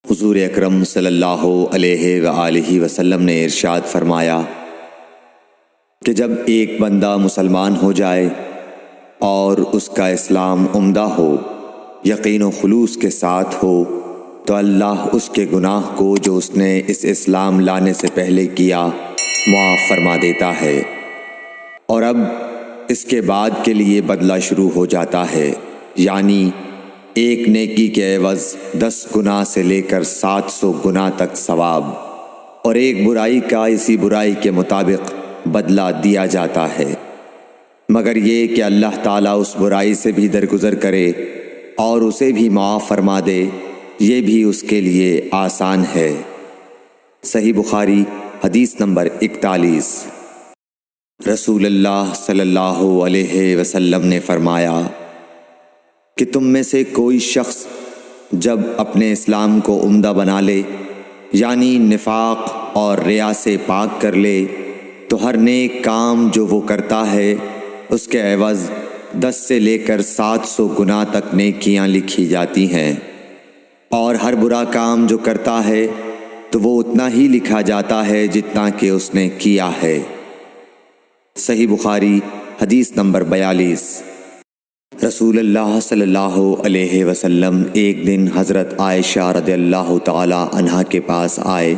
حضور اکرم صلی اللہ علیہ وآلہ وسلم نے ارشاد فرمایا کہ جب ایک بندہ مسلمان ہو جائے اور اس کا اسلام عمدہ ہو، یقین و خلوص کے ساتھ ہو، تو اللہ اس کے گناہ کو جو اس نے اس اسلام لانے سے پہلے کیا معاف فرما دیتا ہے، اور اب اس کے بعد کے لیے بدلہ شروع ہو جاتا ہے، یعنی ایک نیکی کے عوض 10 گناہ سے لے کر 700 گناہ تک ثواب، اور ایک برائی کا اسی برائی کے مطابق بدلہ دیا جاتا ہے، مگر یہ کہ اللہ تعالیٰ اس برائی سے بھی درگزر کرے اور اسے بھی معاف فرما دے، یہ بھی اس کے لیے آسان ہے۔ صحیح بخاری حدیث نمبر 41۔ رسول اللہ صلی اللہ علیہ وسلم نے فرمایا کہ تم میں سے کوئی شخص جب اپنے اسلام کو عمدہ بنا لے، یعنی نفاق اور ریا سے پاک کر لے، تو ہر نیک کام جو وہ کرتا ہے اس کے عوض 10 سے لے کر 700 گناہ تک نیکیاں لکھی جاتی ہیں، اور ہر برا کام جو کرتا ہے تو وہ اتنا ہی لکھا جاتا ہے جتنا کہ اس نے کیا ہے۔ صحیح بخاری حدیث نمبر 42۔ رسول اللہ صلی اللہ علیہ وسلم ایک دن حضرت عائشہ رضی اللہ تعالی عنہا کے پاس آئے۔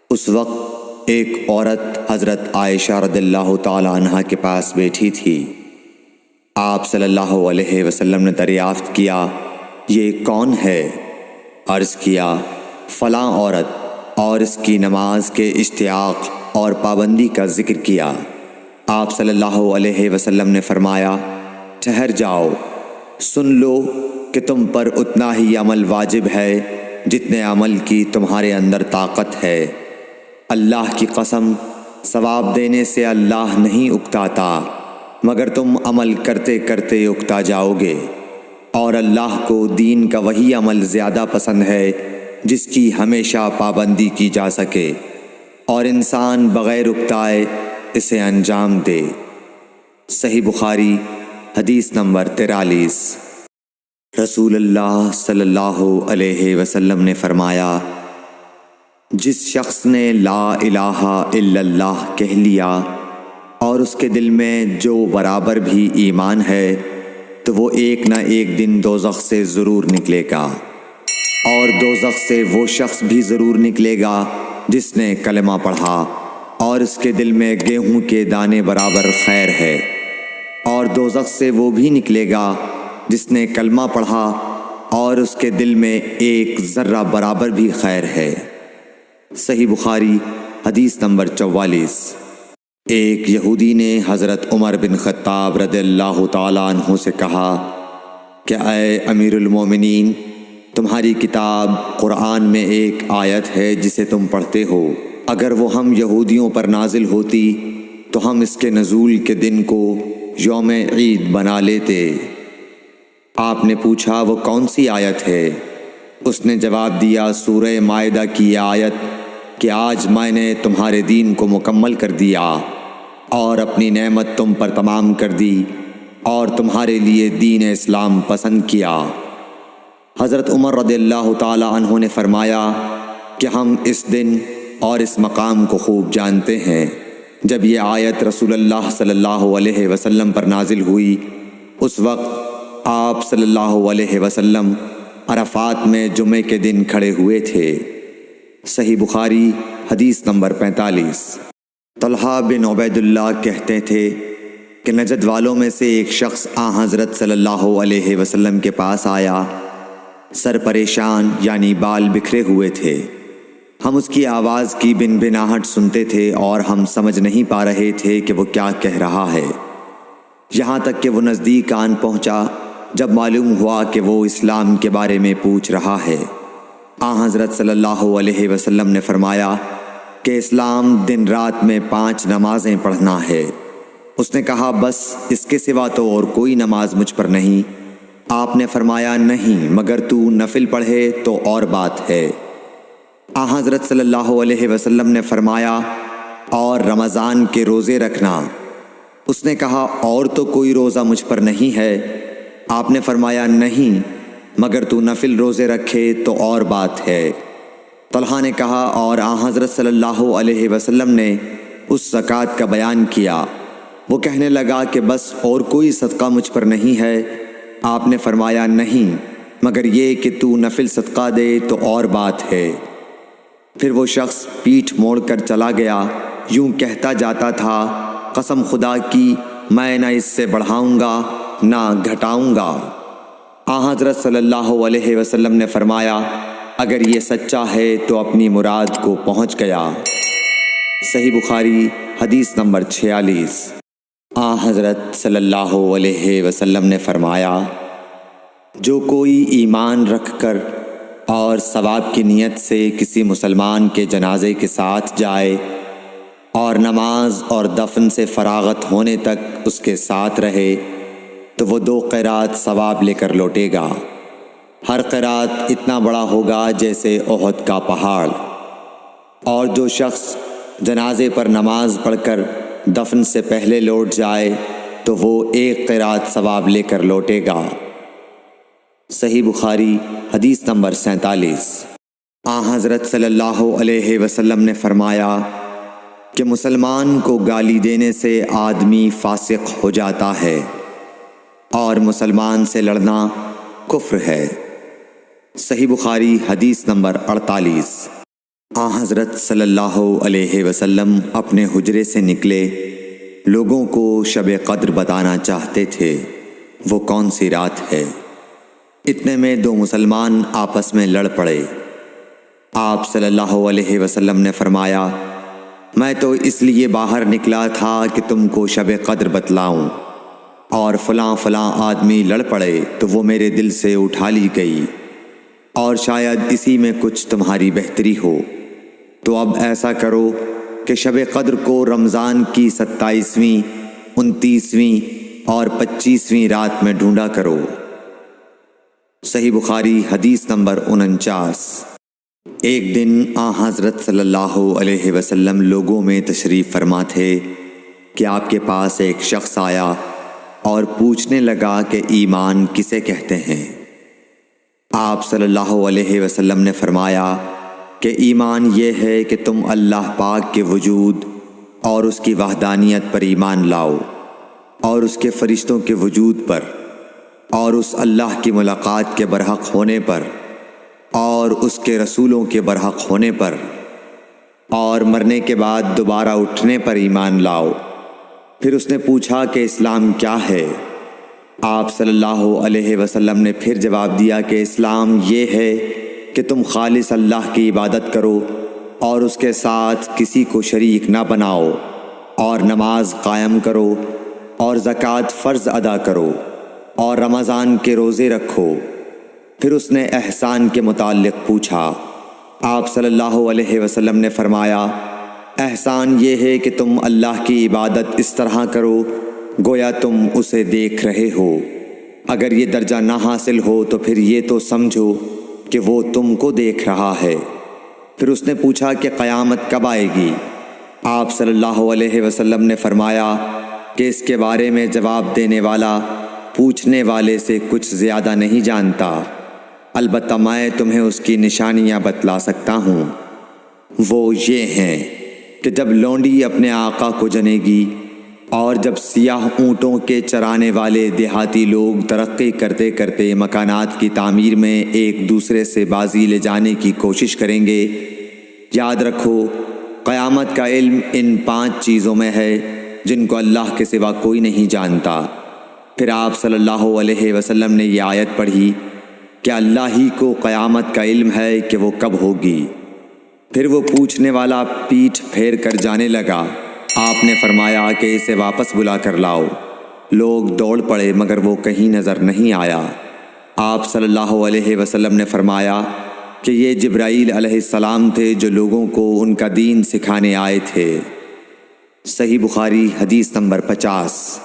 اس وقت ایک عورت حضرت عائشہ رضی اللہ تعالی عنہا کے پاس بیٹھی تھی۔ آپ صلی اللہ علیہ وسلم نے دریافت کیا، یہ کون ہے؟ عرض کیا، فلاں عورت، اور اس کی نماز کے اشتیاق اور پابندی کا ذکر کیا۔ آپ صلی اللہ علیہ وسلم نے فرمایا، ٹھہر جاؤ، سن لو کہ تم پر اتنا ہی عمل واجب ہے جتنے عمل کی تمہارے اندر طاقت ہے۔ اللہ کی قسم، ثواب دینے سے اللہ نہیں اکتاتا، مگر تم عمل کرتے کرتے اکتا جاؤ گے، اور اللہ کو دین کا وہی عمل زیادہ پسند ہے جس کی ہمیشہ پابندی کی جا سکے، اور انسان بغیر اکتائے اسے انجام دے۔ صحیح بخاری حدیث نمبر 43۔ رسول اللہ صلی اللہ علیہ وسلم نے فرمایا، جس شخص نے لا الہ الا اللہ کہہ لیا اور اس کے دل میں جو برابر بھی ایمان ہے، تو وہ ایک نہ ایک دن دوزخ سے ضرور نکلے گا، اور دوزخ سے وہ شخص بھی ضرور نکلے گا جس نے کلمہ پڑھا اور اس کے دل میں گیہوں کے دانے برابر خیر ہے، اور دوزخ سے وہ بھی نکلے گا جس نے کلمہ پڑھا اور اس کے دل میں ایک ذرہ برابر بھی خیر ہے۔ صحیح بخاری حدیث نمبر 44۔ ایک یہودی نے حضرت عمر بن خطاب رضی اللہ تعالیٰ عنہ سے کہا کہ اے امیر المومنین، تمہاری کتاب قرآن میں ایک آیت ہے جسے تم پڑھتے ہو، اگر وہ ہم یہودیوں پر نازل ہوتی تو ہم اس کے نزول کے دن کو یوم عید بنا لیتے۔ آپ نے پوچھا، وہ کون سی آیت ہے؟ اس نے جواب دیا، سورہ مائدہ کی آیت کہ آج میں نے تمہارے دین کو مکمل کر دیا اور اپنی نعمت تم پر تمام کر دی اور تمہارے لیے دین اسلام پسند کیا۔ حضرت عمر رضی اللہ تعالی عنہ نے فرمایا کہ ہم اس دن اور اس مقام کو خوب جانتے ہیں۔ جب یہ آیت رسول اللہ صلی اللہ علیہ وسلم پر نازل ہوئی، اس وقت آپ صلی اللہ علیہ وسلم عرفات میں جمعے کے دن کھڑے ہوئے تھے۔ صحیح بخاری حدیث نمبر 45۔ طلحہ بن عبید اللہ کہتے تھے کہ نجد والوں میں سے ایک شخص حضرت صلی اللہ علیہ وسلم کے پاس آیا، سر پریشان یعنی بال بکھرے ہوئے تھے۔ ہم اس کی آواز کی بن بناہٹ سنتے تھے اور ہم سمجھ نہیں پا رہے تھے کہ وہ کیا کہہ رہا ہے، یہاں تک کہ وہ نزدیک آن پہنچا جب معلوم ہوا کہ وہ اسلام کے بارے میں پوچھ رہا ہے۔ حضرت صلی اللہ علیہ وسلم نے فرمایا کہ اسلام دن رات میں 5 نمازیں پڑھنا ہے۔ اس نے کہا، بس اس کے سوا تو اور کوئی نماز مجھ پر نہیں۔ آپ نے فرمایا، نہیں، مگر تو نفل پڑھے تو اور بات ہے۔ حضرت صلی اللہ علیہ وسلم نے فرمایا، اور رمضان کے روزے رکھنا۔ اس نے کہا، اور تو کوئی روزہ مجھ پر نہیں ہے۔ آپ نے فرمایا، نہیں، مگر تو نفل روزے رکھے تو اور بات ہے۔ طلحہ نے کہا اور آن حضرت صلی اللہ علیہ وسلم نے اس زکوٰۃ کا بیان کیا۔ وہ کہنے لگا کہ بس اور کوئی صدقہ مجھ پر نہیں ہے؟ آپ نے فرمایا نہیں، مگر یہ کہ تو نفل صدقہ دے تو اور بات ہے۔ پھر وہ شخص پیٹھ موڑ کر چلا گیا، یوں کہتا جاتا تھا، قسم خدا کی میں نہ اس سے بڑھاؤں گا نہ گھٹاؤں گا۔ آن حضرت صلی اللہ علیہ وسلم نے فرمایا، اگر یہ سچا ہے تو اپنی مراد کو پہنچ گیا۔ صحیح بخاری حدیث نمبر 46۔ آن حضرت صلی اللہ علیہ وسلم نے فرمایا، جو کوئی ایمان رکھ کر اور ثواب کی نیت سے کسی مسلمان کے جنازے کے ساتھ جائے اور نماز اور دفن سے فراغت ہونے تک اس کے ساتھ رہے تو وہ 2 قیرات ثواب لے کر لوٹے گا۔ ہر قیرات اتنا بڑا ہوگا جیسے احد کا پہاڑ۔ اور جو شخص جنازے پر نماز پڑھ کر دفن سے پہلے لوٹ جائے تو وہ 1 قیرات ثواب لے کر لوٹے گا۔ صحیح بخاری حدیث نمبر 47۔ آن حضرت صلی اللہ علیہ وسلم نے فرمایا کہ مسلمان کو گالی دینے سے آدمی فاسق ہو جاتا ہے اور مسلمان سے لڑنا کفر ہے۔ صحیح بخاری حدیث نمبر 48۔ آن حضرت صلی اللہ علیہ وسلم اپنے حجرے سے نکلے، لوگوں کو شب قدر بتانا چاہتے تھے وہ کون سی رات ہے۔ اتنے میں 2 مسلمان آپس میں لڑ پڑے۔ آپ صلی اللہ علیہ وسلم نے فرمایا، میں تو اس لیے باہر نکلا تھا کہ تم کو شب قدر بتلاؤں، اور فلاں فلاں آدمی لڑ پڑے تو وہ میرے دل سے اٹھا لی گئی، اور شاید اسی میں کچھ تمہاری بہتری ہو۔ تو اب ایسا کرو کہ شب قدر کو رمضان کی 27ویں، 29ویں اور 25ویں رات میں ڈھونڈا کرو۔ صحیح بخاری حدیث نمبر 49۔ ایک دن آن حضرت صلی اللہ علیہ وسلم لوگوں میں تشریف فرما تھے کہ آپ کے پاس ایک شخص آیا اور پوچھنے لگا کہ ایمان کسے کہتے ہیں؟ آپ صلی اللہ علیہ وسلم نے فرمایا کہ ایمان یہ ہے کہ تم اللہ پاک کے وجود اور اس کی وحدانیت پر ایمان لاؤ، اور اس کے فرشتوں کے وجود پر، اور اس اللہ کی ملاقات کے برحق ہونے پر، اور اس کے رسولوں کے برحق ہونے پر، اور مرنے کے بعد دوبارہ اٹھنے پر ایمان لاؤ۔ پھر اس نے پوچھا کہ اسلام کیا ہے؟ آپ صلی اللہ علیہ وسلم نے پھر جواب دیا کہ اسلام یہ ہے کہ تم خالص اللہ کی عبادت کرو اور اس کے ساتھ کسی کو شریک نہ بناؤ، اور نماز قائم کرو، اور زکوٰۃ فرض ادا کرو، اور رمضان کے روزے رکھو۔ پھر اس نے احسان کے متعلق پوچھا۔ آپ صلی اللہ علیہ وسلم نے فرمایا، احسان یہ ہے کہ تم اللہ کی عبادت اس طرح کرو گویا تم اسے دیکھ رہے ہو۔ اگر یہ درجہ نہ حاصل ہو تو پھر یہ تو سمجھو کہ وہ تم کو دیکھ رہا ہے۔ پھر اس نے پوچھا کہ قیامت کب آئے گی؟ آپ صلی اللہ علیہ وسلم نے فرمایا کہ اس کے بارے میں جواب دینے والا پوچھنے والے سے کچھ زیادہ نہیں جانتا، البتہ میں تمہیں اس کی نشانیاں بتلا سکتا ہوں۔ وہ یہ ہیں کہ جب لونڈی اپنے آقا کو جنے گی، اور جب سیاہ اونٹوں کے چرانے والے دیہاتی لوگ ترقی کرتے کرتے مکانات کی تعمیر میں ایک دوسرے سے بازی لے جانے کی کوشش کریں گے، یاد رکھو قیامت کا علم ان 5 چیزوں میں ہے جن کو اللہ کے سوا کوئی نہیں جانتا۔ پھر آپ صلی اللہ علیہ وسلم نے یہ آیت پڑھی کہ اللہ ہی کو قیامت کا علم ہے کہ وہ کب ہوگی۔ پھر وہ پوچھنے والا پیٹھ پھیر کر جانے لگا۔ آپ نے فرمایا کہ اسے واپس بلا کر لاؤ۔ لوگ دوڑ پڑے مگر وہ کہیں نظر نہیں آیا۔ آپ صلی اللہ علیہ وسلم نے فرمایا کہ یہ جبرائیل علیہ السلام تھے جو لوگوں کو ان کا دین سکھانے آئے تھے۔ صحیح بخاری حدیث نمبر 50۔